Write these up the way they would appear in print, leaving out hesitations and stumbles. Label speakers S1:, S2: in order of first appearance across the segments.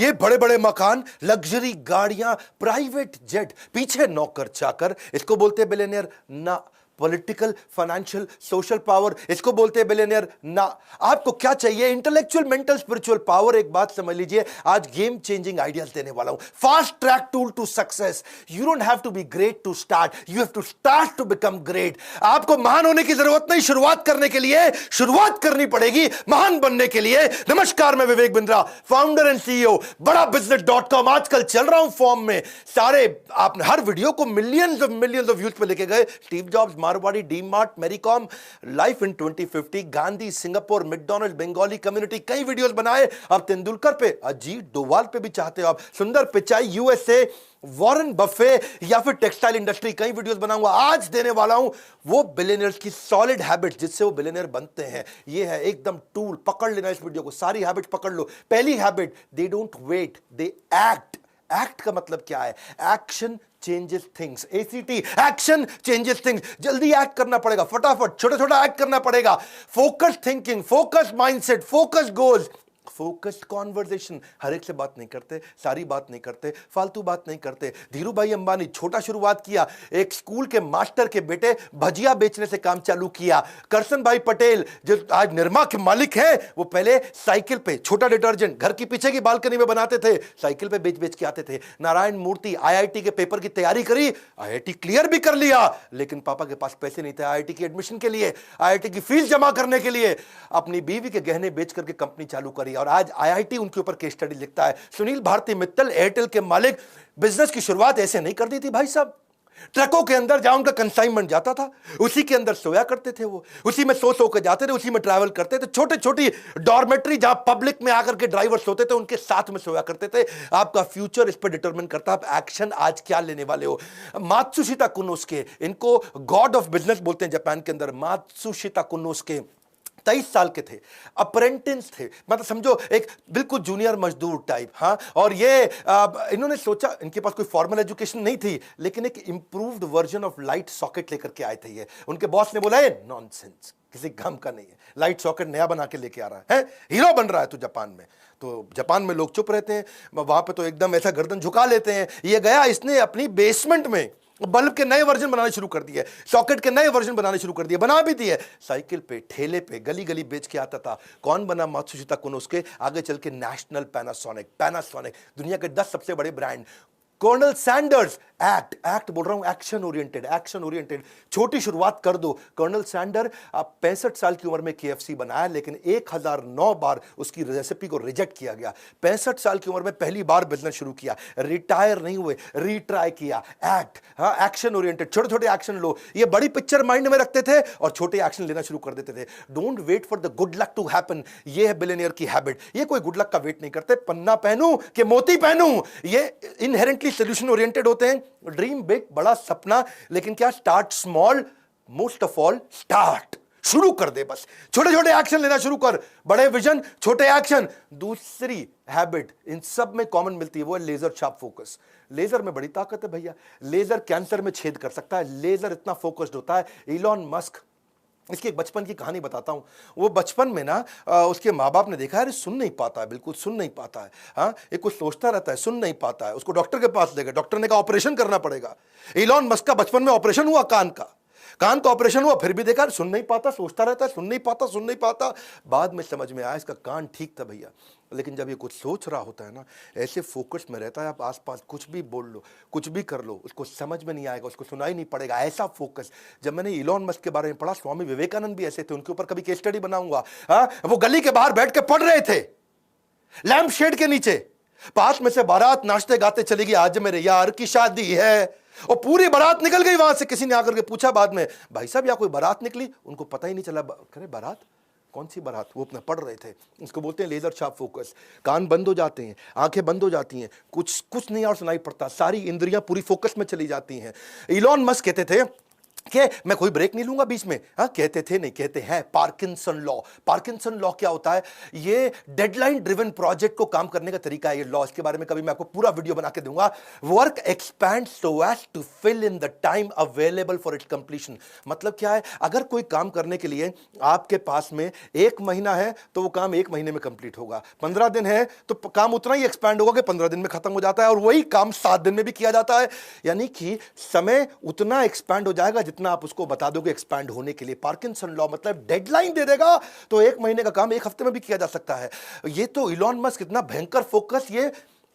S1: ये बड़े बड़े मकान, लग्जरी गाड़ियां, प्राइवेट जेट, पीछे नौकर चाकर, इसको बोलते हैं बिलियनियर ना। पॉलिटिकल, फाइनेंशियल, सोशल पावर, इसको बोलते हैं बिलियनियर ना। आपको क्या चाहिए? Intellectual, mental, spiritual power. एक बात समझ लीजिए, आज गेम चेंजिंग आइडियाज देने वाला हूं। Fast track tool to success. You don't have to be great to start, you have to start to become great. आपको महान होने की जरूरत नहीं, शुरुआत करने के लिए शुरुआत करनी पड़ेगी महान बनने के लिए। नमस्कार, मैं Vivek Bindra, founder and CEO बड़ा बिजनेस.com। आजकल चल रहा हूं फॉर्म में। सारे आपने हर वीडियो को मिलियंस ऑफ व्यूज पे लेके गए। Steve Jobs, Marwari, DMart, Mary Kom, life in 2050, Gandhi, Singapore, McDonald, Bengali community, कई वीडियोस बनाए। अब तेंदुलकर पे, अजीत डोवाल पे भी चाहते हो आप, सुंदर पिचाई, यूएसए, वॉरेन बफे, या फिर टेक्सटाइल इंडस्ट्री, कई वीडियोस बनाऊंगा। आज देने वाला हूं वो बिलियनियर्स की सॉलिड हैबिट्स जिससे वो बिलियनियर बनते हैं। ये है एकदम टूल, पकड़ लेना इस वीडियो को, सारी हैबिट्स पकड़ लो। पहली habit, they don't wait, they act. Act का मतलब क्या है? Action changes things. A C T, action changes things. जल्दी एक्ट करना पड़ेगा, फटाफट छोटा छोटा एक्ट करना पड़ेगा। Focus thinking, focus mindset, focus goals, focused conversation. हर एक से बात नहीं करते, सारी बात नहीं करते, फालतू बात नहीं करते। धीरू भाई अंबानी, छोटा शुरुआत किया, एक स्कूल के मास्टर के बेटे भजिया बेचने से काम चालू किया। करसन भाई पटेल जो आज निरमा के मालिक हैं, वो पहले साइकिल पे छोटा डिटर्जेंट घर की पीछे की बालकनी में बनाते थे, साइकिल पे बेच बेच के आते थे। नारायण मूर्ति, आईआईटी के पेपर की तैयारी करी, आईआईटी क्लियर भी कर लिया, लेकिन पापा के पास पैसे नहीं थे आईआईटी की एडमिशन के लिए, आईआईटी की फीस जमा करने के लिए। अपनी बीवी के गहने बेच करके कंपनी चालू करी और आज आईआईटी उनके ऊपर केस स्टडी लिखता है। सुनील भारती मित्तल, एयरटेल के मालिक, बिजनेस की शुरुआत ऐसे नहीं कर दी थी भाई साहब। ट्रकों के अंदर जहां उनका कंसाइनमेंट जाता था, उसी के अंदर सोया करते थे वो, उसी में सो के जाते थे, उसी में ट्रैवल करते थे। छोटे छोटी डॉर्मेट्री जहां पब्लिक में आकर के ड्राइवर सोते थे, उनके साथ में सोया करते थे। आपका फ्यूचर इस पर डिटरमिन करता है आप एक्शन आज क्या लेने वाले हो। मात्सुशिता कुनोस्के, इनको गॉड ऑफ बिजनेस बोलते हैं जापान के अंदर। मात्सुशिता कुनोस्के 23 साल के थे, अप्रेंटिस थे, मतलब समझो एक बिल्कुल जूनियर मजदूर टाइप। हाँ, और ये इन्होंने सोचा, इनके पास कोई फॉर्मल एजुकेशन नहीं थी, लेकिन एक improved version of light socket लेकर के आए थे ये। उनके बॉस ने बोला है नॉनसेंस, किसी काम का नहीं है, लाइट सॉकेट नया बना के लेके आ रहा है, हीरो बन रहा है तू जापान में। तो जापान में लोग चुप रहते हैं, वहां पे तो एकदम ऐसा गर्दन झुका लेते हैं। ये गया, इसने अपनी बेसमेंट में बल्ब के नए वर्जन बनाने शुरू कर दिए, सॉकेट के नए वर्जन बनाने शुरू कर दिए, बना भी दिए। साइकिल पे, ठेले पे, गली गली बेच के आता था। कौन बना? मात्सुशिता कुनोस्के। आगे चल के नेशनल पैनासोनिक, दुनिया के 10 सबसे बड़े ब्रांड। कर्नल सैंडर्स, एक्ट बोल रहा हूं, एक्शन ओरिएंटेड। छोटी शुरुआत कर दो। कर्नल सैंडर 65 साल की उम्र में केएफसी बनाया, लेकिन 1009 बार उसकी रेसिपी को रिजेक्ट किया गया। 65 साल की उम्र में पहली बार बिजनेस शुरू किया, रिटायर नहीं हुए, रीट्राई किया। एक्ट, हाँ, एक्शन ओरिएंटेड, छोटे छोटे एक्शन लो। ये बड़ी पिक्चर माइंड में रखते थे और छोटे एक्शन लेना शुरू कर देते थे। Don't wait for the good luck to happen, ये है बिलियनियर की हैबिट। ये कोई गुड लक का वेट नहीं करते, पन्ना पहनूं कि मोती पहनूं, ये इनहेरेंटली सोल्यूशन ओरिएंटेड होते हैं। ड्रीम बिग, बड़ा सपना, लेकिन क्या? Start small, most of all start. शुरू कर दे, बस छोटे छोटे एक्शन लेना शुरू कर। बड़े विजन, छोटे एक्शन। दूसरी हैबिट इन सब में कॉमन मिलती है, वो है लेजर शार्प फोकस। लेजर में बड़ी ताकत है भैया, लेजर कैंसर में छेद कर सकता है, लेजर इतना फोकस्ड होता है। इलॉन मस्क, इसकी एक बचपन की कहानी बताता हूं। वो बचपन में ना उसके माँ बाप ने देखा, अरे सुन नहीं पाता है, बिल्कुल सुन नहीं पाता है, हाँ, ये कुछ सोचता रहता है, सुन नहीं पाता है। उसको डॉक्टर के पास ले गए, डॉक्टर ने कहा ऑपरेशन करना पड़ेगा। इलॉन मस्क का बचपन में ऑपरेशन हुआ, कान का ऑपरेशन हुआ, फिर भी देखा सुन नहीं पाता, सोचता रहता है, सुन नहीं पाता। बाद में समझ में आया इसका कान ठीक था भैया, लेकिन जब ये कुछ सोच रहा होता है ना, ऐसे फोकस में रहता है, आप आसपास कुछ भी बोल लो, कुछ भी कर लो, उसको समझ में नहीं आएगा, उसको सुनाई नहीं पड़ेगा, ऐसा फोकस। जब मैंने इलॉन मस्क के बारे में पढ़ा, स्वामी विवेकानंद भी ऐसे थे, उनके ऊपर कभी केस स्टडी बनाऊंगा। हाँ, वो गली के बाहर बैठ के पढ़ रहे थे, लैंप शेड के नीचे, पास में से बारात नाचते गाते चली गई, आज मेरे यार की शादी है, और पूरी बारात निकल गई वहां से। किसी ने आकर के पूछा बाद में, भाई साहब यहाँ कोई बारात निकली? उनको पता ही नहीं चला। करे बारात? कौन सी बारात? वो अपना पढ़ रहे थे। इसको बोलते हैं लेजर शार्प फोकस। कान बंद हो जाते हैं, आंखें बंद हो जाती हैं, कुछ नहीं और सुनाई पड़ता, सारी इंद्रियां पूरी फोकस में चली जाती हैं। इलॉन मस्क कहते थे कि मैं कोई ब्रेक नहीं लूंगा बीच में। हाँ, कहते थे नहीं, कहते हैं पार्किंसन लॉ। पार्किंसन लॉ क्या होता है? ये डेडलाइन ड्रिवन प्रोजेक्ट को काम करने का तरीका है ये लॉ। इसके बारे में कभी मैं आपको पूरा वीडियो बना के दूंगा। Work expand so as to fill in the time available for its completion. मतलब क्या है? अगर कोई काम करने के लिए आपके पास में 1 महीना है तो वो काम 1 महीने में कंप्लीट होगा। 15 दिन है तो काम उतना ही एक्सपैंड होगा कि 15 दिन में खत्म हो जाता है, और वही काम 7 दिन में भी किया जाता है। यानी कि समय उतना एक्सपैंड हो जाएगा जितना आप उसको बता दोगे एक्सपैंड होने के लिए। पार्किंसन लॉ मतलब डेडलाइन दे देगा तो 1 महीने का काम 1 हफ्ते में भी किया जा सकता है। ये तो इलॉन मस्क कितना भयंकर फोकस ये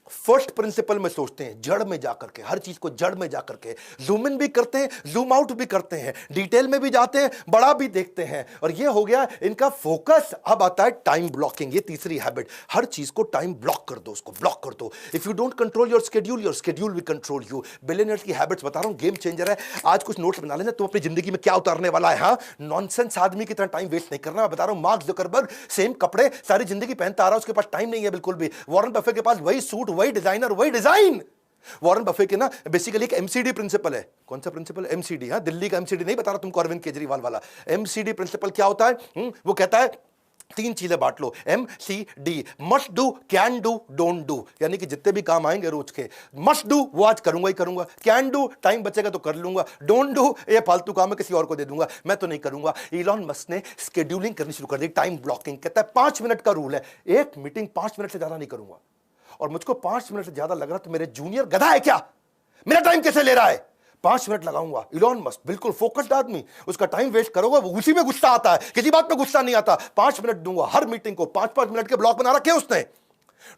S1: फर्स्ट प्रिंसिपल में सोचते हैं, जड़ में जाकर के, हर चीज को जड़ में जाकर के जूम इन भी करते हैं, जूम आउट भी करते हैं, डिटेल में भी जाते हैं, बड़ा भी देखते हैं, और ये हो गया इनका फोकस। अब आता है टाइम ब्लॉकिंग, ये तीसरी हैबिट। हर चीज को टाइम ब्लॉक कर दो, उसको ब्लॉक कर दो। If you don't control your schedule will control you. Billionaires की हैबिट्स बता रहा हूं, गेम चेंजर है। आज कुछ नोट्स बना लेना, तुम अपनी जिंदगी में क्या उतारने वाला है। हाँ, नॉनसेंस आदमी की तरह टाइम वेस्ट नहीं करना। मैं बता रहा हूं, मार्क ज़करबर्ग सेम कपड़े सारी जिंदगी पहनता आ रहा है, उसके पास टाइम नहीं है बिल्कुल भी। वॉरेन बफे के पास वही सूट, वही डिजाइनर, वही डिजाइन। वॉरेन बफे के ना बेसिकली एक एमसीडी प्रिंसिपल है। कौन सा प्रिंसिपल? एमसीडी। हाँ, दिल्ली का एमसीडी नहीं बता रहा तुमको, अरविंद केजरीवाल वाला एमसीडी प्रिंसिपल। क्या होता है? वो कहता है 3 चीजें बांट लो, MCD। Must do, can do, don't do. यानी कि जितने भी काम आएंगे रोज के, मस्ट डू वो आज करूंगा ही करूंगा, कैन डू टाइम बचेगा तो कर लूंगा, डोंट डू ये फालतू काम है किसी और को दे दूंगा, मैं तो नहीं करूंगा। इलॉन मस्क ने शेड्यूलिंग करनी शुरू कर दी, टाइम ब्लॉकिंग। कहता है 5 मिनट का रूल है, एक मीटिंग 5 मिनट से ज्यादा नहीं करूंगा। और मुझको 5 मिनट से ज्यादा लग रहा तो मेरे जूनियर गधा है क्या? मेरा टाइम कैसे ले रहा है? 5 मिनट लगाऊंगा। इलॉन मस्क बिल्कुल फोकस्ड आदमी, उसका टाइम वेस्ट करोगे वो उसी में गुस्सा आता है, किसी बात पे गुस्सा नहीं आता। 5 मिनट दूंगा हर मीटिंग को, 5-5 मिनट के ब्लॉक बना रखे उसने।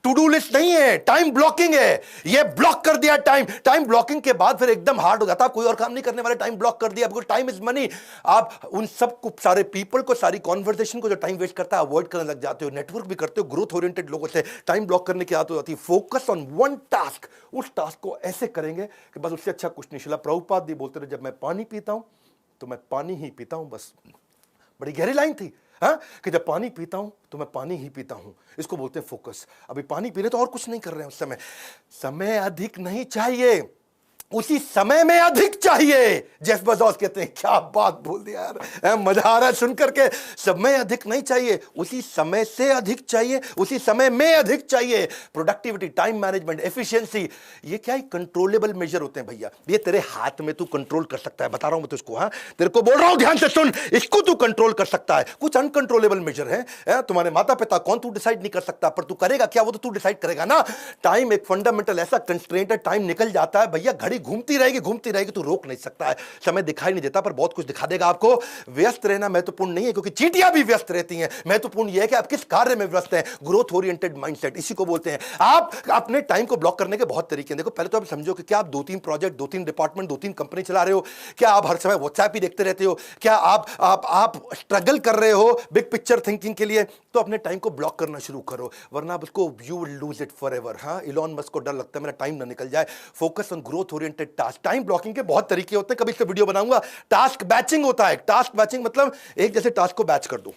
S1: टू डू लिस्ट नहीं है, टाइम ब्लॉकिंग है। ये ब्लॉक कर दिया टाइम। टाइम ब्लॉकिंग के बाद फिर एकदम हार्ड हो जाता है, कोई और काम नहीं करने वाले, टाइम ब्लॉक कर दिया, बिकॉज़ टाइम इज मनी। आप उन सब को, सारे पीपल को, सारी कॉन्वर्सेशन को जो टाइम वेस्ट करता है अवॉइड करने लग जाते हो। नेटवर्क भी करते हो ग्रोथ ओरिएंटेड लोगों से। टाइम ब्लॉक करने की आदत हो जाती है। फोकस ऑन वन टास्क, उस टास्क को ऐसे करेंगे कि बस उससे अच्छा कुछ नहीं। शिला प्रभुपाद भी बोलते रहे, जब मैं पानी पीता हूं तो मैं पानी ही पीता हूं, बस। बड़ी गहरी लाइन थी। हाँ, कि जब पानी पीता हूं तो मैं पानी ही पीता हूं। इसको बोलते हैं फोकस। अभी पानी पी रहे तो और कुछ नहीं कर रहे हैं उस समय। समय अधिक नहीं चाहिए, उसी समय में अधिक चाहिए। जेफ बेज़ोस कहते हैं, क्या बात बोल दिया यार, मजा आ रहा है सुन करके। समय अधिक नहीं चाहिए, उसी समय से अधिक चाहिए, उसी समय में अधिक चाहिए। प्रोडक्टिविटी, टाइम मैनेजमेंट, एफिशिएंसी, ये क्या है? कंट्रोलेबल मेजर होते हैं भैया। ये तेरे हाथ में तू कंट्रोल कर सकता है, बता रहा हूं मैं तुझको। हाँ, तेरे को बोल रहा हूं, ध्यान से सुन, इसको तू कंट्रोल कर सकता है। कुछ अनकंट्रोलेबल मेजर है, तुम्हारे माता पिता कौन, तू डिसाइड नहीं कर सकता, पर तू करेगा क्या वो तो तू डिसाइड करेगा ना। टाइम एक फंडामेंटल ऐसा कंस्ट्रेंट है, टाइम निकल जाता है भैया, घड़ी घूमती रहेगी, तू रोक नहीं सकता है। समय दिखाई नहीं देता पर बहुत कुछ दिखा देगा आपको। व्यस्त रहना महत्वपूर्ण नहीं है, क्योंकि चींटियां भी व्यस्त रहती हैं। महत्वपूर्ण यह है कि आप किस कार्य में व्यस्त हैं। ग्रोथ ओरिएंटेड माइंडसेट, इसी को बोलते हैं। आप अपने टाइम को ब्लॉक करने के बहुत तरीके हैं। देखो, पहले तो आप समझो कि क्या आप 2-3 प्रोजेक्ट, 2-3 डिपार्टमेंट, 2-3 कंपनी चला रहे हो? क्या आप हर समय व्हाट्सएप ही देखते रहते हो? क्या आप स्ट्रगल कर रहे हो बिग पिक्चर थिंकिंग के लिए? तो अपने टाइम को ब्लॉक करना शुरू करो, वरना आप उसको you will lose it forever. हाँ, इलॉन मस्क को डर लगता है मेरा टाइम ना निकल जाए। Focus on growth oriented task. Time blocking के बहुत तरीके होते हैं, कभी इस पे वीडियो बनाऊंगा। टास्क बैचिंग होता है। टास्क बैचिंग मतलब एक जैसे टास्क को बैच कर दो,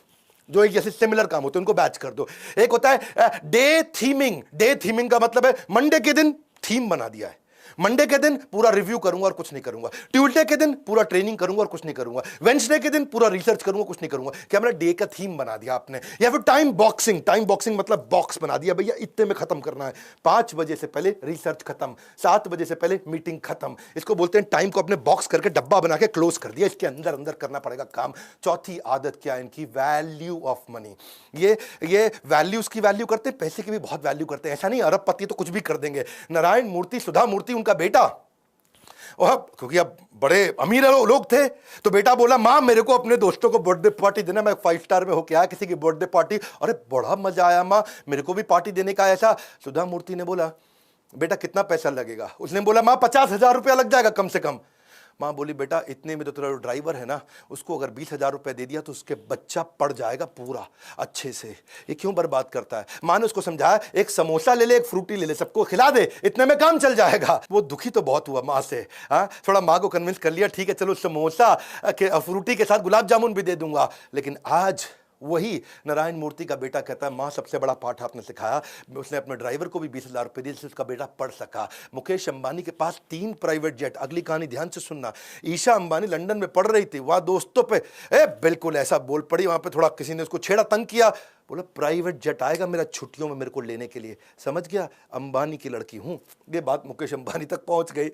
S1: जो एक जैसे सिमिलर काम होते हैं उनको बैच कर दो। एक होता है डे थीमिंग। डे थीमिंग का मतलब है मंडे के दिन थीम बना दिया है, मंडे के दिन पूरा रिव्यू करूंगा और कुछ नहीं करूंगा, ट्यूसडे के दिन पूरा ट्रेनिंग करूंगा और कुछ नहीं करूंगा, वेडनेसडे के दिन पूरा रिसर्च करूंगा, कुछ नहीं करूंगा। क्या मेरा डे का थीम बना दिया आपने? या फिर टाइम बॉक्सिंग। टाइम बॉक्सिंग मतलब बॉक्स बना दिया, भैया इतने में खत्म करना है, 5 बजे से पहले रिसर्च खत्म, 7 बजे से पहले मीटिंग खत्म। इसको बोलते हैं टाइम को अपने बॉक्स करके डब्बा बना के क्लोज कर दिया, इसके अंदर अंदर करना पड़ेगा काम। चौथी आदत क्या है इनकी? Value of money. ये वैल्यूज की वैल्यू करते हैं, पैसे की भी बहुत वैल्यू करते हैं। ऐसा नहीं अरबपति तो कुछ भी कर देंगे। नारायण मूर्ति, सुधा मूर्ति उनका बेटा, और क्योंकि अब बड़े अमीर लोग थे तो बेटा बोला, माँ मेरे को अपने दोस्तों को बर्थडे पार्टी देना, मैं 5 स्टार में होके आया किसी की बर्थडे पार्टी, अरे बड़ा मजा आया माँ, मेरे को भी पार्टी देने का। ऐसा सुधा मूर्ति ने बोला, बेटा कितना पैसा लगेगा? उसने बोला, माँ 50,000 रुपया लग जाएगा कम से कम। माँ बोली, बेटा इतने में तो तेरा ड्राइवर है ना, उसको अगर 20,000 रुपये दे दिया तो उसके बच्चा पड़ जाएगा पूरा अच्छे से, ये क्यों बर्बाद करता है? माँ ने उसको समझाया, एक समोसा ले ले, एक फ्रूटी ले ले, सबको खिला दे, इतने में काम चल जाएगा। वो दुखी तो बहुत हुआ माँ से। हाँ, थोड़ा माँ को कन्विंस कर लिया, ठीक है चलो समोसा के फ्रूटी के साथ गुलाब जामुन भी दे दूंगा। लेकिन आज वही नारायण मूर्ति का बेटा कहता है, माँ सबसे बड़ा पाठ आपने सिखाया। उसने अपने ड्राइवर को भी 20,000 रुपये दिए जिससे उसका बेटा पढ़ सका। मुकेश अंबानी के पास 3 प्राइवेट जेट। अगली कहानी ध्यान से सुनना। ईशा अंबानी लंदन में पढ़ रही थी, वहां दोस्तों पे बिल्कुल ऐसा बोल पड़ी, वहां पे थोड़ा किसी ने उसको छेड़ा, तंग किया, बोला प्राइवेट जेट आएगा मेरा छुट्टियों में मेरे को लेने के लिए। समझ गया, अंबानी की लड़की हूं। ये बात मुकेश अंबानी तक पहुंच गई।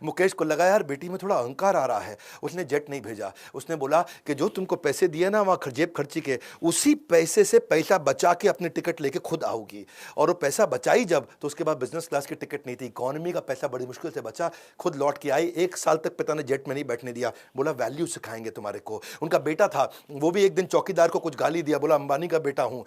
S1: मुकेश को लगा यार बेटी में थोड़ा अहंकार आ रहा है। उसने जेट नहीं भेजा। उसने बोला कि जो तुमको पैसे दिए ना वहां जेब खर्ची के, उसी पैसे से पैसा बचा के अपनी टिकट लेके खुद आओगी। और वो पैसा बचाई जब, तो उसके बाद बिजनेस क्लास की टिकट नहीं थी, इकोनॉमी का पैसा बड़ी मुश्किल से बचा, खुद लौट के आई। 1 साल तक पिता ने जेट में नहीं बैठने दिया, बोला वैल्यू सिखाएंगे तुम्हारे को। उनका बेटा था, वो भी एक दिन चौकीदार को कुछ गाली दिया, बोला अंबानी का बेटा हूं।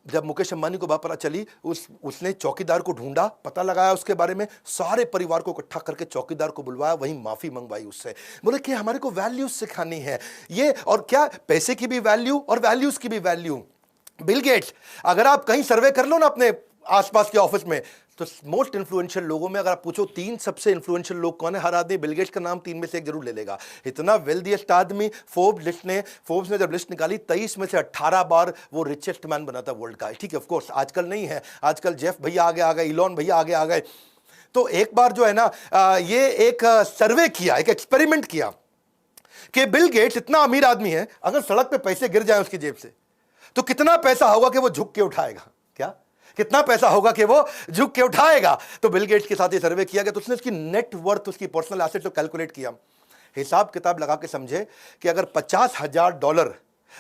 S1: जब मुकेश अंबानी को बात पता चली, उसने चौकीदार को ढूंढा, पता लगाया उसके बारे में, सारे परिवार को इकट्ठा करके चौकीदार को बुलवाया, वहीं माफी मंगवाई उससे। बोले कि हमारे को वैल्यूज सिखानी है ये, और क्या पैसे की भी वैल्यू और वैल्यूज की भी वैल्यू। बिल गेट्स, अगर आप कहीं सर्वे कर लो ना अपने आसपास के ऑफिस में, तो मोस्ट इन्फ्लुएंशियल लोगों में अगर आप पूछो 3 सबसे इन्फ्लुएंशियल लोग कौन है, हर आदमी बिल गेट्स का नाम 3 में से एक जरूर ले लेगा। इतना वेल्दीएस्ट आदमी। फोर्ब्स ने जब लिस्ट निकाली, 23 में से 18 बार वो रिचेस्ट मैन बना था वर्ल्ड का। ठीक है, ऑफ कोर्स आजकल नहीं है, आजकल जेफ भैया आगे आ गए, इलॉन भैया आगे आ गए। तो एक बार जो है ना, ये एक सर्वे किया, एक एक्सपेरिमेंट किया कि बिल गेट्स इतना अमीर आदमी है, अगर सड़क पे पैसे गिर जाए उसकी जेब से, तो कितना पैसा होगा कि वो झुक के उठाएगा। क्या कितना पैसा होगा कि वो झुक के उठाएगा। तो बिल गेट्स के साथ ये सर्वे किया गया, तो उसने उसकी नेट वर्थ, उसकी पर्सनल एसेट को कैलकुलेट किया, हिसाब किताब लगा के समझे कि अगर $50,000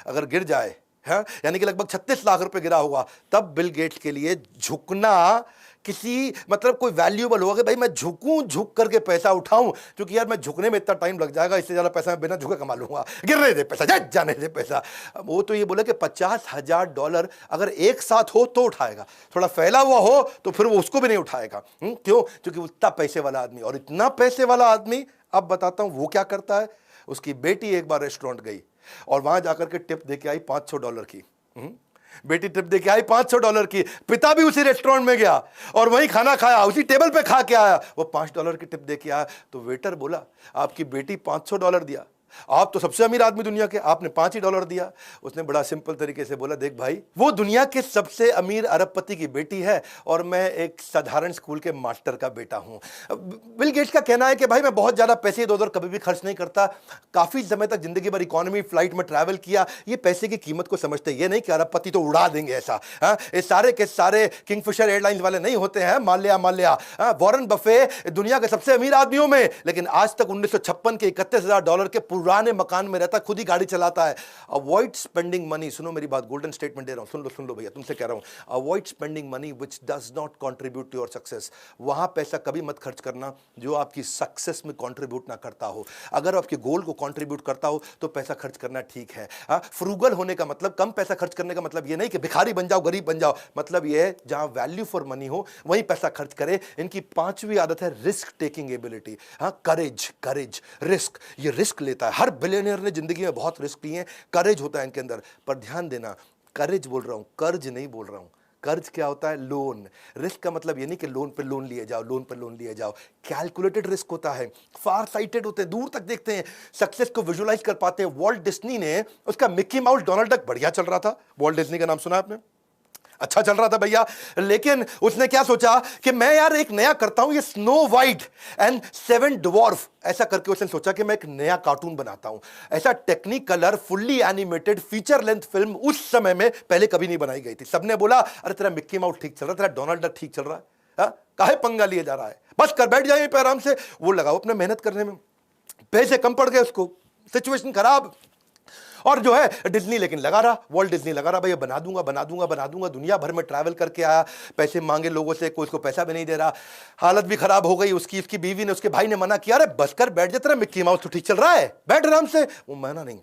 S1: अगर गिर जाए, है यानी कि लगभग 36 लाख रुपए गिरा होगा, तब बिल गेट्स के लिए झुकना किसी मतलब कोई वैल्यूएबल होगा कि भाई मैं झुकूं, झुक करके पैसा उठाऊं, क्योंकि यार मैं झुकने में इतना टाइम लग जाएगा, इससे ज्यादा पैसा मैं बिना झुके कमा लूंगा, गिरने दे पैसा, जाने दे पैसा। वो तो ये बोले कि $50,000 अगर एक साथ हो तो उठाएगा, थोड़ा फैला हुआ हो तो फिर वो उसको भी नहीं उठाएगा। क्यों? क्योंकि उतना पैसे वाला आदमी, और इतना पैसे वाला आदमी, अब बताता हूं वो क्या करता है। उसकी बेटी एक बार रेस्टोरेंट गई और वहां जाकर के टिप दे के आई $500 की। बेटी टिप दे के आई $500 की। पिता भी उसी रेस्टोरेंट में गया और वहीं खाना खाया, उसी टेबल पे खा के आया, वो $5 की टिप दे के आया। तो वेटर बोला आपकी बेटी $500 दिया, आप तो सबसे अमीर आदमी दुनिया के, आपने $5 ही दिया। उसने बड़ा सिंपल तरीके से बोला, देख भाई, वो दुनिया के सबसे अमीर अरबपति की बेटी है और मैं एक साधारण स्कूल के मास्टर का बेटा हूं। बिल गेट्स का कहना है कि भाई मैं बहुत ज्यादा पैसे इधर उधर कभी भी खर्च नहीं करता, काफी समय तक जिंदगी भर इकोनॉमी फ्लाइट में ट्रैवल किया, ये पैसे की कीमत को समझते, ये नहीं कि अरबपति तो उड़ा देंगे ऐसा। ये सारे के सारे किंगफिशर एयरलाइंस वाले नहीं होते हैं, माल्या। वॉरेन बफे दुनिया के सबसे अमीर आदमियों में, लेकिन आज तक 1956 के $31,000 के पुराने मकान में रहता, खुद ही गाड़ी चलाता है। अवॉइड स्पेंडिंग मनी, सुनो मेरी बात, गोल्डन स्टेटमेंट दे रहा हूं, सुन लो भैया, तुमसे कह रहा हूं, avoid spending money which does not contribute to your success. वहां पैसा कभी मत खर्च करना जो आपकी सक्सेस में कंट्रीब्यूट ना करता हो। अगर आपके गोल को कंट्रीब्यूट करता हो तो पैसा खर्च करना ठीक है। फ्रूगल होने का मतलब, कम पैसा खर्च करने का मतलब ये नहीं कि भिखारी बन जाओ, गरीब बन जाओ, मतलब ये है जहां वैल्यू फॉर मनी हो वहीं पैसा खर्च करे। इनकी 5वीं आदत है रिस्क टेकिंग एबिलिटी। करेज, रिस्क, ये रिस्क लेता है। हर बिलियनियर ने जिंदगी में बहुत रिस्क लिए हैं, करेज होता है इनके अंदर। पर ध्यान देना, करेज बोल रहा हूं, कर्ज नहीं बोल रहा हूं। कर्ज क्या होता है? लोन। रिस्क का मतलब ये नहीं कि लोन पे लोन लिए जाओ, कैलकुलेटेड रिस्क होता है, फार साइटेड होते हैं, दूर तक देखते हैं, सक्सेस को विजुलाइज कर पाते हैं। वॉल्ट डिज्नी ने, उसका मिक्की माउस डोनाल्ड डक बढ़िया चल रहा था, वॉल्ट डिज्नी का नाम सुना आपने, अच्छा चल रहा था भैया, लेकिन उसने क्या सोचा कि मैं यार एक नया करता हूं, ये स्नो वाइट एंड 7 ड्वार्फ, ऐसा करके उसने सोचा कि मैं एक नया कार्टून बनाता हूं। ऐसा technique colour fully animated feature length film उस समय में पहले कभी नहीं बनाई गई थी। सबने बोला अरे तेरा मिक्की माउस ठीक चल रहा है, तेरा डोनाल्ड डक ठीक चल रहा है, काहे पंगा लिए जा रहा है, बस कर बैठ जाइए पे आराम से। वो लगाओ अपने मेहनत करने में, पैसे कम पड़ गए उसको, सिचुएशन खराब। और जो है डिज्नी लेकिन लगा रहा, वॉल्ट डिज्नी लगा रहा, भैया बना दूंगा, दुनिया भर में ट्रैवल करके आया, पैसे मांगे लोगों से, कोई उसको पैसा भी नहीं दे रहा, हालत भी खराब हो गई उसकी बीवी ने, उसके भाई ने मना किया, अरे बस कर बैठ जा, तेरा मिक्की माउस तो ठीक चल रहा है, बैठ आराम से। वो माना नहीं,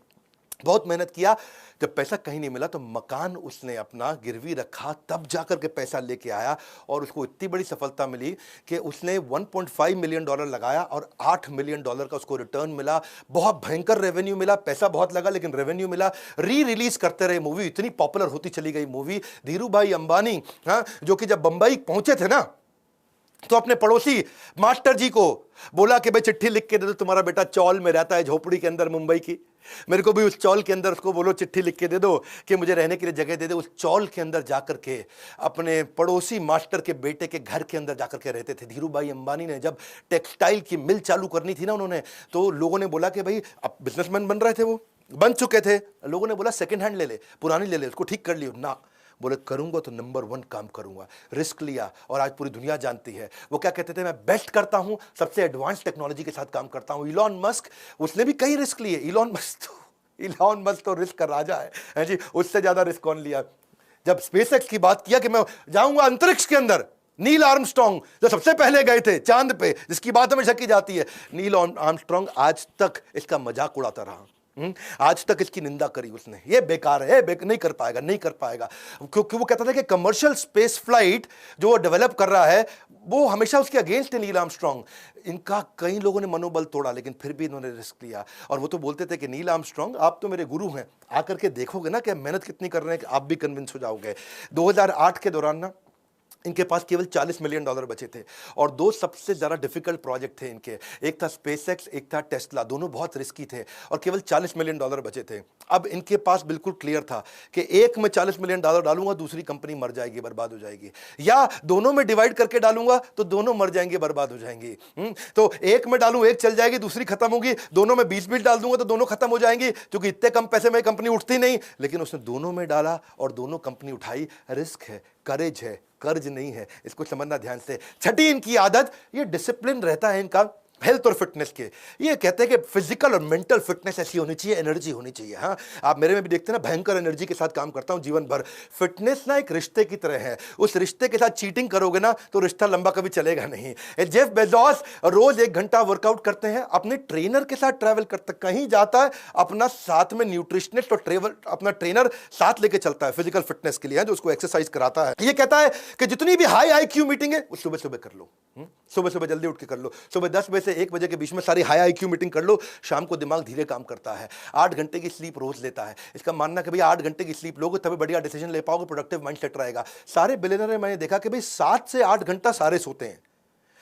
S1: बहुत मेहनत किया, जब पैसा कहीं नहीं मिला तो मकान उसने अपना गिरवी रखा, तब जाकर के पैसा लेके आया, और उसको इतनी बड़ी सफलता मिली कि उसने $1.5 मिलियन लगाया और $8 मिलियन का उसको रिटर्न मिला। बहुत भयंकर रेवेन्यू मिला, पैसा बहुत लगा लेकिन रेवेन्यू मिला। रिलीज करते रहे मूवी, इतनी पॉपुलर होती चली गई मूवी। धीरू भाई अंबानी, जो कि जब बंबई पहुंचे थे ना, तो अपने पड़ोसी मास्टर जी को बोला कि भाई चिट्ठी लिख के दे दो, तुम्हारा बेटा चौल में रहता है झोपड़ी के अंदर मुंबई की, मेरे को भी उस चौल के अंदर उसको बोलो चिट्ठी लिख के दे दो कि मुझे रहने के लिए जगह दे दो। उस चौल के अंदर जाकर के अपने पड़ोसी मास्टर के बेटे के घर के अंदर जाकर के रहते थे। धीरू भाई अंबानी ने जब टेक्सटाइल की मिल चालू करनी थी ना उन्होंने, तो लोगों ने बोला कि भाई अब बिजनेसमैन बन रहे थे, वो बन चुके थे, लोगों ने बोला सेकेंड हैंड ले ले, पुरानी ले ले, उसको ठीक कर लियो ना। बोले करूंगा तो नंबर 1 काम करूंगा। रिस्क लिया और आज पूरी दुनिया जानती है। वो क्या कहते थे, मैं बेस्ट करता हूं, सबसे एडवांस टेक्नोलॉजी के साथ काम करता हूं। इलॉन मस्क, उसने भी कई रिस्क लिए। इलॉन मस्क तो रिस्क का राजा है जी, उससे ज्यादा रिस्क कौन लिया। जब स्पेसएक्स की बात किया कि मैं जाऊंगा अंतरिक्ष के अंदर, नील आर्मस्ट्रांग जो सबसे पहले गए थे चांद पे, जिसकी बात हमेशा की जाती है, नील आर्मस्ट्रांग आज तक इसका मजाक उड़ाता रहा। आज तक इसकी निंदा करी उसने, ये बेकार है, नहीं कर पाएगा, नहीं कर पाएगा, क्योंकि वो कहता था कि कमर्शियल स्पेस फ्लाइट जो वो डेवलप कर रहा है वो हमेशा उसके अगेंस्ट है नील आर्मस्ट्रांग। इनका कई लोगों ने मनोबल तोड़ा, लेकिन फिर भी इन्होंने रिस्क लिया। और वो तो बोलते थे कि नील आर्मस्ट्रांग आप तो मेरे गुरु हैं, आकर के देखोगे ना कि मेहनत कितनी कर रहे हैं कि आप भी कन्विंस हो जाओगे। 2008 के दौरान ना इनके पास केवल $40 मिलियन बचे थे और 2 सबसे ज़्यादा डिफिकल्ट प्रोजेक्ट थे इनके, एक था स्पेसएक्स, एक था टेस्ला। दोनों बहुत रिस्की थे और केवल $40 मिलियन बचे थे। अब इनके पास बिल्कुल क्लियर था कि एक में $40 मिलियन डालूंगा, दूसरी कंपनी मर जाएगी, बर्बाद हो जाएगी, या दोनों में डिवाइड करके डालूंगा तो दोनों मर जाएंगे, बर्बाद हो जाएंगी। तो एक में डालूं, एक चल जाएगी, दूसरी खत्म होगी, दोनों में 20 डाल दूंगा तो दोनों खत्म हो जाएंगी, क्योंकि इतने कम पैसे में कंपनी उठती नहीं। लेकिन उसने दोनों में डाला और दोनों कंपनी उठाई। रिस्क है, करेज है, कर्ज नहीं है, इसको समझना ध्यान से। छठी इनकी आदत, ये डिसिप्लिन रहता है इनका हेल्थ और फिटनेस के। ये कहते हैं कि फिजिकल और मेंटल फिटनेस ऐसी होनी चाहिए, एनर्जी होनी चाहिए। हाँ, आप मेरे में भी देखते हैं ना, भयंकर एनर्जी के साथ काम करता हूं जीवन भर। फिटनेस ना एक रिश्ते की तरह है, उस रिश्ते के साथ चीटिंग करोगे ना तो रिश्ता लंबा कभी चलेगा नहीं। जेफ बेजोस रोज 1 घंटा वर्कआउट करते हैं, अपने ट्रेनर के साथ ट्रैवल करते, कहीं जाता है अपना साथ में न्यूट्रिशनिस्ट और अपना ट्रेनर साथ लेके चलता है फिजिकल फिटनेस के लिए, जो उसको एक्सरसाइज कराता है। ये कहता है कि जितनी भी हाई आईक्यू मीटिंग है वो सुबह सुबह कर लो, सुबह सुबह जल्दी उठ के कर लो, सुबह 10 बजे से 1 बजे के बीच में सारी हाई आईक्यू मीटिंग कर लो। शाम को दिमाग धीरे काम करता है। 8 घंटे की स्लीप रोज लेता है। इसका मानना कि भाई 8 घंटे की स्लीप लोगे तभी बढ़िया डिसीजन ले पाओगे, प्रोडक्टिव माइंडसेट रहेगा। सारे बिलियनर मैंने देखा कि भाई 7 से 8 घंटा सारे सोते हैं,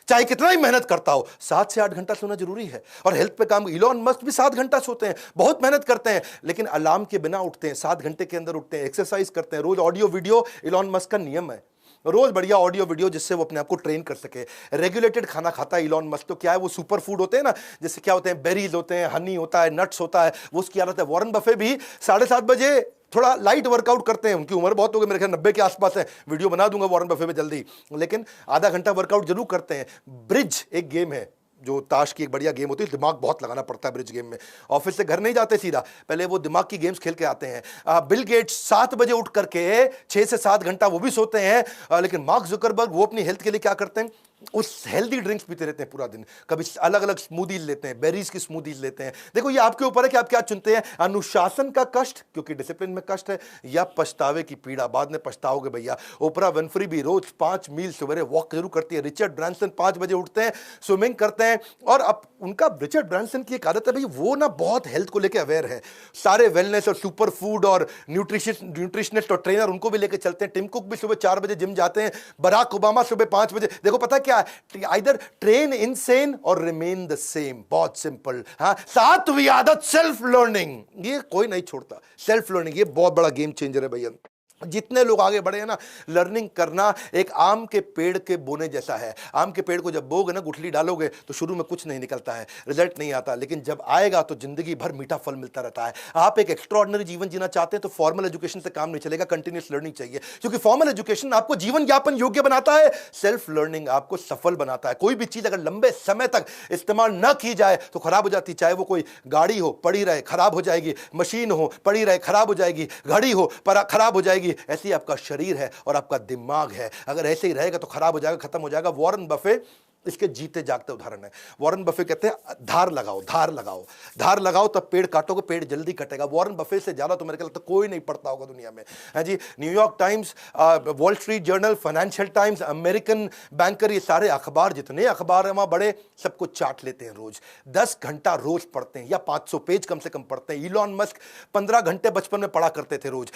S1: चाहे कितना ही मेहनत करता हो, 7 से 8 घंटा सोना जरूरी है। और हेल्थ पे काम, इलॉन मस्क भी 7 घंटा सोते हैं, बहुत मेहनत करते हैं, लेकिन अलार्म के बिना उठते हैं, 7 घंटे के अंदर उठते हैं, एक्सरसाइज करते हैं, रोज ऑडियो वीडियो। इलॉन मस्क का नियम है रोज बढ़िया ऑडियो वीडियो, जिससे वो अपने आप को ट्रेन कर सके। रेगुलेटेड खाना खाता है इलॉन मस्क। तो क्या है, वो सुपर फूड होते हैं ना, जैसे क्या होते हैं, बेरीज होते हैं, हनी होता है, नट्स होता है, वो उसकी आदत है। वॉरेन बफे भी 7:30 बजे थोड़ा लाइट वर्कआउट करते हैं। उनकी उम्र बहुत हो गई, मेरे ख्याल 90 के आसपास है। वीडियो बना दूंगा वॉरेन बफे में जल्दी, लेकिन आधा घंटा वर्कआउट जरूर करते हैं। ब्रिज एक गेम है, जो ताश की एक बढ़िया गेम होती है, दिमाग बहुत लगाना पड़ता है ब्रिज गेम में। ऑफिस से घर नहीं जाते सीधा, पहले वो दिमाग की गेम्स खेल के आते हैं। बिल गेट्स 7 बजे उठ करके 6 से 7 घंटा वो भी सोते हैं। लेकिन मार्क जुकरबर्ग वो अपनी हेल्थ के लिए क्या करते हैं, उस हेल्दी ड्रिंक्स पीते रहते हैं पूरा दिन। कभी अलग अलग स्मूदीज लेते हैं, बेरीज की स्मूदीज लेते हैं। देखो ये आपके ऊपर है कि आप क्या चुनते हैं, अनुशासन का कष्ट क्योंकि डिसिप्लिन में कष्ट है, या पछतावे की पीड़ा, बाद में पछताओगे भैया। ओपरा विनफ्री भी रोज 5 मील सवेरे वॉक जरूर करती है। रिचर्ड ब्रांसन 5 बजे उठते हैं, स्विमिंग करते हैं। और अब उनका, रिचर्ड ब्रांसन की एक आदत है भाई, वो ना बहुत हेल्थ को लेकर अवेयर है। सारे वेलनेस और सुपर फूड और न्यूट्रिशनिस्ट और ट्रेनर उनको भी लेकर चलते हैं। टिम कुक भी सुबह 4 बजे जिम जाते हैं। बराक ओबामा सुबह 5 बजे। देखो पता क्या है, आइदर ट्रेन इनसेन और रिमेन द सेम। बहुत सिंपल। हाँ, 7वीं आदत सेल्फ लर्निंग, ये कोई नहीं छोड़ता। सेल्फ लर्निंग ये बहुत बड़ा गेम चेंजर है भैया। जितने लोग आगे बढ़े हैं ना, लर्निंग करना एक आम के पेड़ के बोने जैसा है। आम के पेड़ को जब बोगे ना, गुठली डालोगे तो शुरू में कुछ नहीं निकलता है, रिजल्ट नहीं आता, लेकिन जब आएगा तो जिंदगी भर मीठा फल मिलता रहता है। आप एक एक्स्ट्रॉर्डिनरी जीवन जीना चाहते हैं तो फॉर्मल एजुकेशन से काम नहीं चलेगा, कंटिन्यूस लर्निंग चाहिए। क्योंकि फॉर्मल एजुकेशन आपको जीवन यापन योग्य बनाता है, सेल्फ लर्निंग आपको सफल बनाता है। कोई भी चीज अगर लंबे समय तक इस्तेमाल न की जाए तो खराब हो जाती। चाहे वो कोई गाड़ी हो, पड़ी रहे खराब हो जाएगी, मशीन हो पड़ी रहे खराब हो जाएगी, घड़ी हो पर खराब हो जाएगी। ऐसी आपका शरीर है और आपका दिमाग है, अगर ऐसे ही रहेगा तो खराब हो जाएगा, खत्म हो जाएगा। वॉरेन बफे इसके जीते जागते उदाहरण है। वॉरेन बफे कहते हैं धार लगाओ, धार लगाओ, धार लगाओ, तब पेड़ काटोगे, पेड़ जल्दी कटेगा। वॉरेन बफे से ज्यादा तो मेरे को लगता है कोई नहीं पढ़ता होगा दुनिया में, है जी। New York Times, Wall Street Journal, Financial Times, American Banker, ये सारे अखबार, जितने अखबार है वहां बड़े, सबको चाट लेते हैं रोज। 10 घंटा रोज पढ़ते हैं, या 500 पेज कम से कम पढ़ते हैं। इलॉन मस्क 15 घंटे बचपन में पढ़ा करते थे रोज।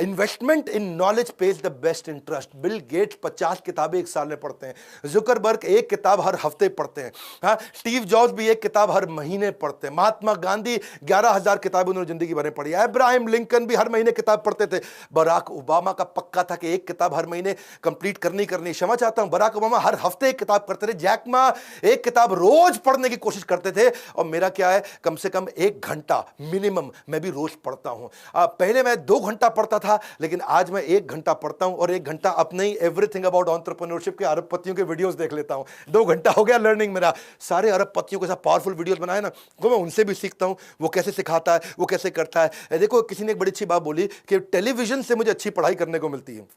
S1: Investment in knowledge pays the best interest. Bill Gates 50 किताबें एक साल में पढ़ते हैं। जुकरबर्ग एक किताब हर हफ्ते पढ़ते हैं। हाँ, स्टीव जॉब्स भी एक किताब हर महीने पढ़ते हैं। महात्मा गांधी 11,000 किताबें उन्होंने जिंदगी भर में पढ़ी। अब्राहम लिंकन भी हर महीने किताब पढ़ते थे। बराक ओबामा का पक्का था कि एक किताब हर महीने कंप्लीट करनी करनी। क्षमा चाहता हूं, बराक ओबामा हर हफ्ते एक किताब करते थे। जैक मा एक किताब रोज पढ़ने की कोशिश करते थे। और मेरा क्या है, कम से कम 1 घंटा मिनिमम मैं भी रोज पढ़ता हूं। पहले मैं 2 घंटा पढ़ता था, लेकिन आज मैं 1 घंटा पढ़ता हूं, और 1 घंटा अपने ही एवरीथिंग अबाउट एंटरप्रेन्योरशिप के अरबपतियों के वीडियोस देख लेता हूं। 2 घंटा हो गया लर्निंग मेरा। सारे अरबपतियों के साथ पावरफुल वीडियोस बनाए ना, तो मैं उनसे भी सीखता हूं, वो कैसे सिखाता है, वो कैसे करता है। देखो, किसी ने एक बड़ी अच्छी बात बोली कि टेलीविजन से मुझे अच्छी पढ़ाई करने को मिलती है।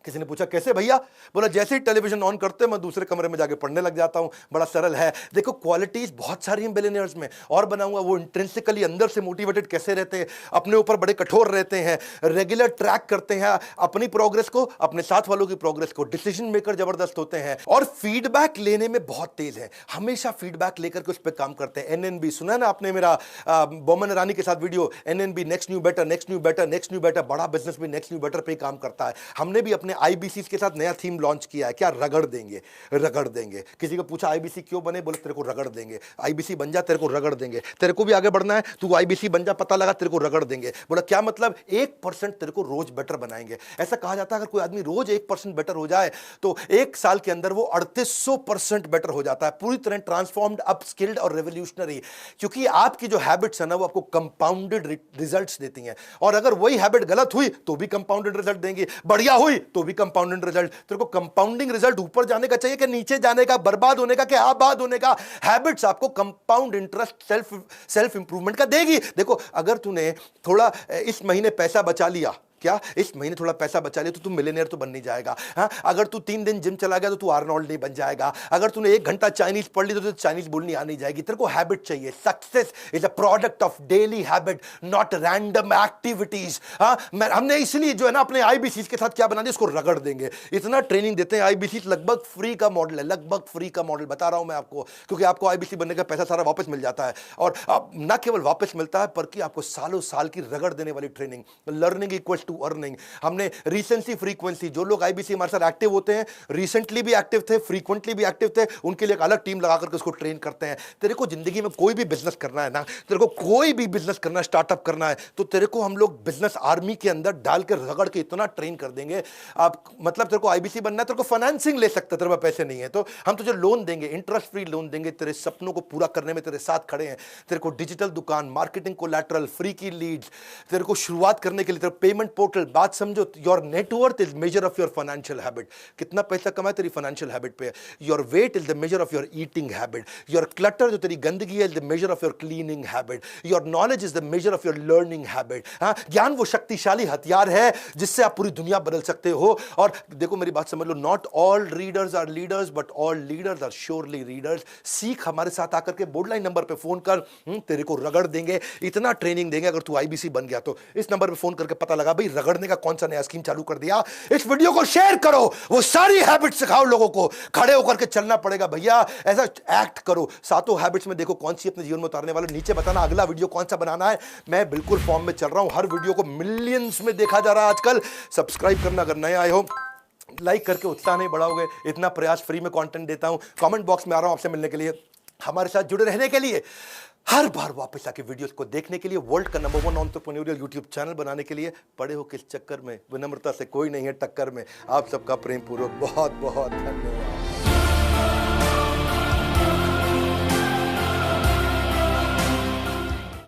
S1: किसी ने पूछा कैसे भैया? बोला जैसे ही टेलीविजन ऑन करते हैं मैं दूसरे कमरे में जाके पढ़ने लग जाता हूं। बड़ा सरल है। देखो, क्वालिटीज बहुत सारी हैं बिलियनियर्स में, और बनाऊंगा। वो इंट्रिंसिकली अंदर से मोटिवेटेड कैसे रहते हैं, अपने ऊपर बड़े कठोर रहते हैं, रेगुलर ट्रैक करते हैं अपनी प्रोग्रेस को, अपने साथ वालों की प्रोग्रेस को, डिसीजन मेकर जबरदस्त होते हैं, और फीडबैक लेने में बहुत तेज है। हमेशा फीडबैक लेकर के उस पर काम करते हैं। एनएनबी सुना है ना आपने मेरा, बोमन ईरानी के साथ video, NNB next new better, next new better, next new better. बड़ा बिजनेस भी नेक्स्ट न्यू बेटर पे काम करता है। हमने भी अपने आईबीसी के साथ नया थीम लॉन्च किया है, क्या? रगड़ देंगे, रगड़ देंगे। किसी को पूछा आईबीसी क्यों बने? बोले तेरे को रगड़ देंगे। आईबीसी बन जा, तेरे को रगड़ देंगे। तेरे को भी आगे बढ़ना है, तू आईबीसी बन जा, पता लगा, तेरे को रगड़ देंगे। बोला क्या मतलब? 1% तेरे को रोज बेटर बनाएंगे। ऐसा कहा जाता है अगर कोई आदमी रोज 1% बेटर हो जाए तो 1 साल के अंदर वो 3800% बेटर हो जाता है, पूरी तरह ट्रांसफॉर्म्ड, अपस्किल्ड और रेवोल्यूशनरी। क्योंकि आपकी जो हैबिट्स है ना, वो आपको कंपाउंडेड रिजल्ट्स देती हैं, और अगर वही हैबिट गलत हुई तो भी कंपाउंडेड रिजल्ट देंगे, बढ़िया हुई तो भी कंपाउंडेड रिजल्ट। तेरे को कंपाउंडिंग रिजल्ट ऊपर जाने का चाहिए कि नीचे जाने का, बर्बाद होने का कि आबाद होने का? हैबिट्स आपको कंपाउंड इंटरेस्ट, सेल्फ इंप्रूवमेंट का देगी। देखो, अगर तूने थोड़ा इस महीने पैसा बचा लिया, क्या इस महीने थोड़ा पैसा बचा लिया, तो तू मिलियनेयर तो बन नहीं जाएगा। हाँ, अगर तू 3 दिन जिम चला गया तो तू आर्नोल्ड नहीं बन जाएगा। अगर तूने 1 घंटा चाइनीज पढ़ ली तो चाइनीज बोलनी आ नहीं जाएगी। तेरे को हैबिट चाहिए। Success is a product of daily habit, not random activities. हाँ, हमने इसलिए जो है ना अपने आईबीसी के साथ क्या बना दिया, इसको रगड़ देंगे। इतना ट्रेनिंग देते हैं आईबीसी, लगभग फ्री का मॉडल है, लगभग फ्री का मॉडल बता रहा हूं मैं आपको, क्योंकि आपको आईबीसी बनने का पैसा सारा वापस मिल जाता है। और न केवल वापस मिलता है, बल्कि आपको सालों साल की रगड़ देने वाली training. Learning equals to earning. हमने रिसेंसी फ्रीक्वेंसी, जो लोग आईबीसी हमारे साथ एक्टिव होते हैं, रिसेंटली भी एक्टिव थे, फ्रीक्वेंटली भी एक्टिव थे, उनके लिए एक अलग टीम लगा करके उसको ट्रेन करते हैं। तेरे को जिंदगी में कोई भी बिजनेस करना है ना, तेरे को कोई भी बिजनेस करना है, स्टार्टअप करना है, तो तेरे को हम लोग बिजनेस आर्मी के अंदर डाल के रगड़ के इतना ट्रेन कर देंगे। आप मतलब तेरे को आईबीसी बनना है, तेरे को फाइनेंसिंग ले सकते, तेरे पास पैसे नहीं है तो हम तुझे लोन देंगे, इंटरेस्ट फ्री लोन देंगे, तेरे सपनों को पूरा करने में तेरे साथ खड़े हैं। तेरे को डिजिटल दुकान, मार्केटिंग कोलैटरल, फ्री की लीड्स, तेरे को शुरुआत करने के लिए तेरे पेमेंट पोर्टल। बात समझो, your net worth is measure of your financial habit. कितना पैसा कमाए तेरी फाइनेंशियल हैबिट पे। Your weight is the measure of your eating habit. Your clutter, जो तेरी गंदगी है, is the measure of your cleaning habit. Your knowledge is the measure of your learning habit. हाँ, ज्ञान वो शक्तिशाली हथियार है जिससे आप पूरी दुनिया बदल सकते हो। और देखो मेरी बात समझ लो, not all readers are leaders, but all leaders are surely readers. सीख, हमारे साथ आकर के बोर्डलाइन नंबर पे फोन कर, तेरे को रगड़ देंगे, इतना ट्रेनिंग देंगे। अगर तू आईबीसी बन गया तो इस नंबर पे फोन करके पता लगा भाई रगड़ने का कौन सा नया स्कीम चालू कर दिया। इस वीडियो को शेयर करो, वो सारी हैबिट सिखाओ लोगों को। खड़े होकर के चलना पड़ेगा भैया, ऐसा एक्ट करो। 7 हैबिट्स में देखो कौन सी अपने जीवन में उतारने वाले। नीचे बताना अगला वीडियो कौन सा बनाना है। मैं बिल्कुल फॉर्म में चल रहा हूं, हर वीडियो को मिलियंस में देखा जा रहा है आजकल। सब्सक्राइब करना अगर नए आए हो, लाइक करके उत्साह नहीं बढ़ाओगे। इतना प्रयास, फ्री में कंटेंट देता हूं। कमेंट बॉक्स में आ रहा हूं आपसे मिलने के लिए, हमारे साथ जुड़े रहने के लिए, हर बार वापस आके वीडियोस को देखने के लिए, वर्ल्ड का नंबर 1 एंटरप्रेन्योरियल यूट्यूब चैनल बनाने के लिए। पड़े हो किस चक्कर में? विनम्रता से कोई नहीं है टक्कर में। आप सबका प्रेम पूर्वक बहुत बहुत धन्यवाद।